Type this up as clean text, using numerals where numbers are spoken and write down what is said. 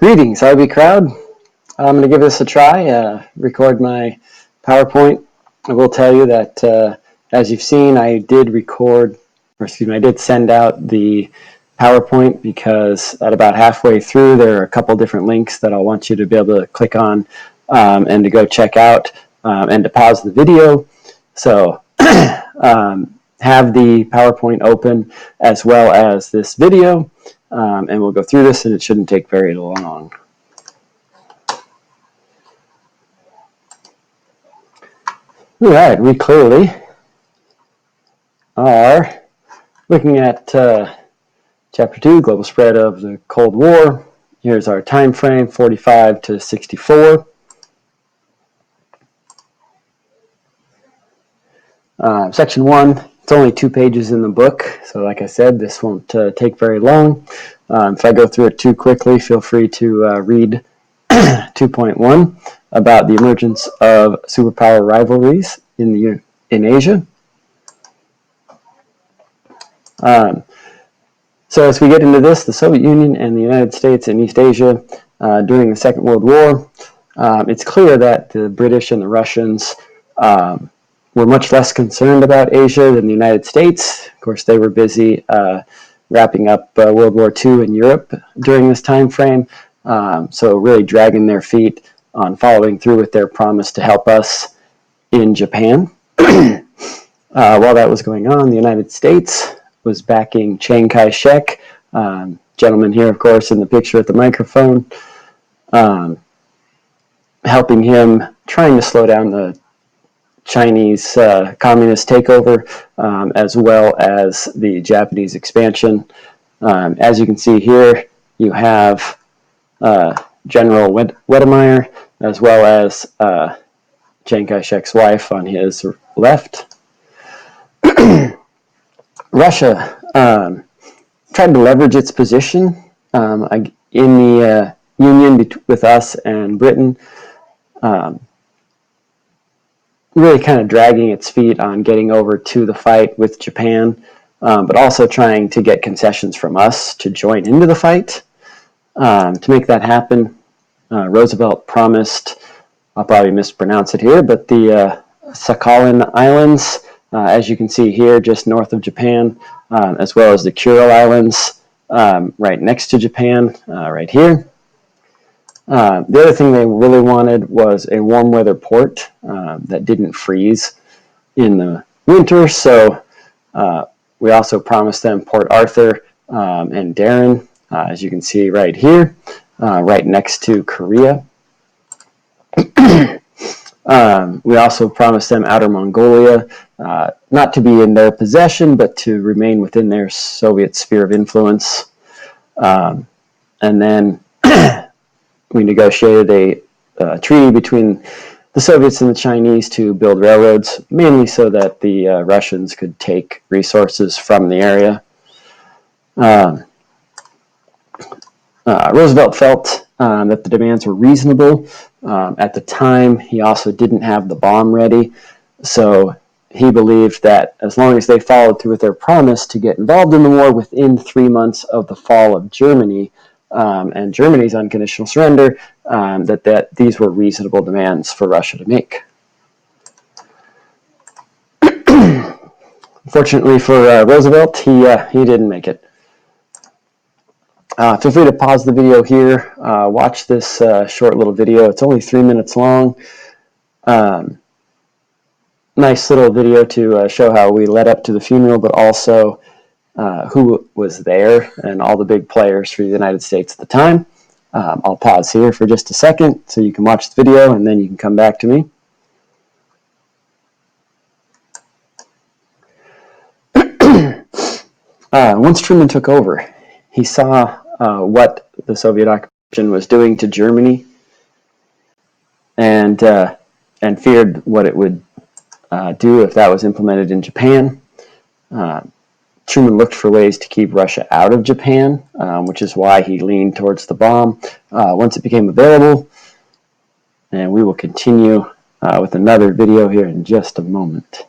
Greetings, IB crowd. I'm going to give this a try, record my PowerPoint. I will tell you that, as you've seen, I did send out the PowerPoint because at about halfway through, there are a couple different links that I'll want you to be able to click on and to go check out and to pause the video. So have the PowerPoint open as well as this video. And we'll go through this, and it shouldn't take very long. All right, we clearly are looking at Chapter 2, Global Spread of the Cold War. Here's our time frame, 45 to 64. Section 1, it's only 2 pages in the book, so like I said, this won't take very long. If I go through it too quickly, feel free to read 2.1 about the emergence of superpower rivalries in Asia. So as we get into this, the Soviet Union and the United States in East Asia during the Second World War, it's clear that the British and the Russians were much less concerned about Asia than the United States. Of course, they were busy wrapping up World War II in Europe during this time frame, so really dragging their feet on following through with their promise to help us in Japan. While that was going on, the United States was backing Chiang Kai-shek, gentleman here, of course, in the picture at the microphone, helping him, trying to slow down the Chinese communist takeover, as well as the Japanese expansion. As you can see here, you have General Wedemeyer, as well as Chiang Kai-shek's wife on his left. Russia tried to leverage its position in the union with us and Britain, really kind of dragging its feet on getting over to the fight with Japan, but also trying to get concessions from us to join into the fight. To make that happen, Roosevelt promised, I'll probably mispronounce it here, but the Sakhalin Islands, as you can see here, just north of Japan, as well as the Kuril Islands, right next to Japan, right here. The other thing they really wanted was a warm weather port that didn't freeze in the winter, so we also promised them Port Arthur and Darren, as you can see right here, right next to Korea. We also promised them Outer Mongolia, not to be in their possession, but to remain within their Soviet sphere of influence. And then we negotiated a treaty between the Soviets and the Chinese to build railroads, mainly so that the Russians could take resources from the area. Roosevelt felt that the demands were reasonable. At the time, he also didn't have the bomb ready, so he believed that as long as they followed through with their promise to get involved in the war within 3 months of the fall of Germany and Germany's unconditional surrender, that these were reasonable demands for Russia to make. Fortunately for Roosevelt, he didn't make it. Feel free to pause the video here, watch this short little video. It's only 3 minutes long. Nice little video to show how we led up to the funeral, but also who was there and all the big players for the United States at the time. I'll pause here for just a second so you can watch the video and then you can come back to me. Once Truman took over, he saw what the Soviet occupation was doing to Germany, and feared what it would do if that was implemented in Japan. Truman looked for ways to keep Russia out of Japan, which is why he leaned towards the bomb once it became available. And we will continue with another video here in just a moment.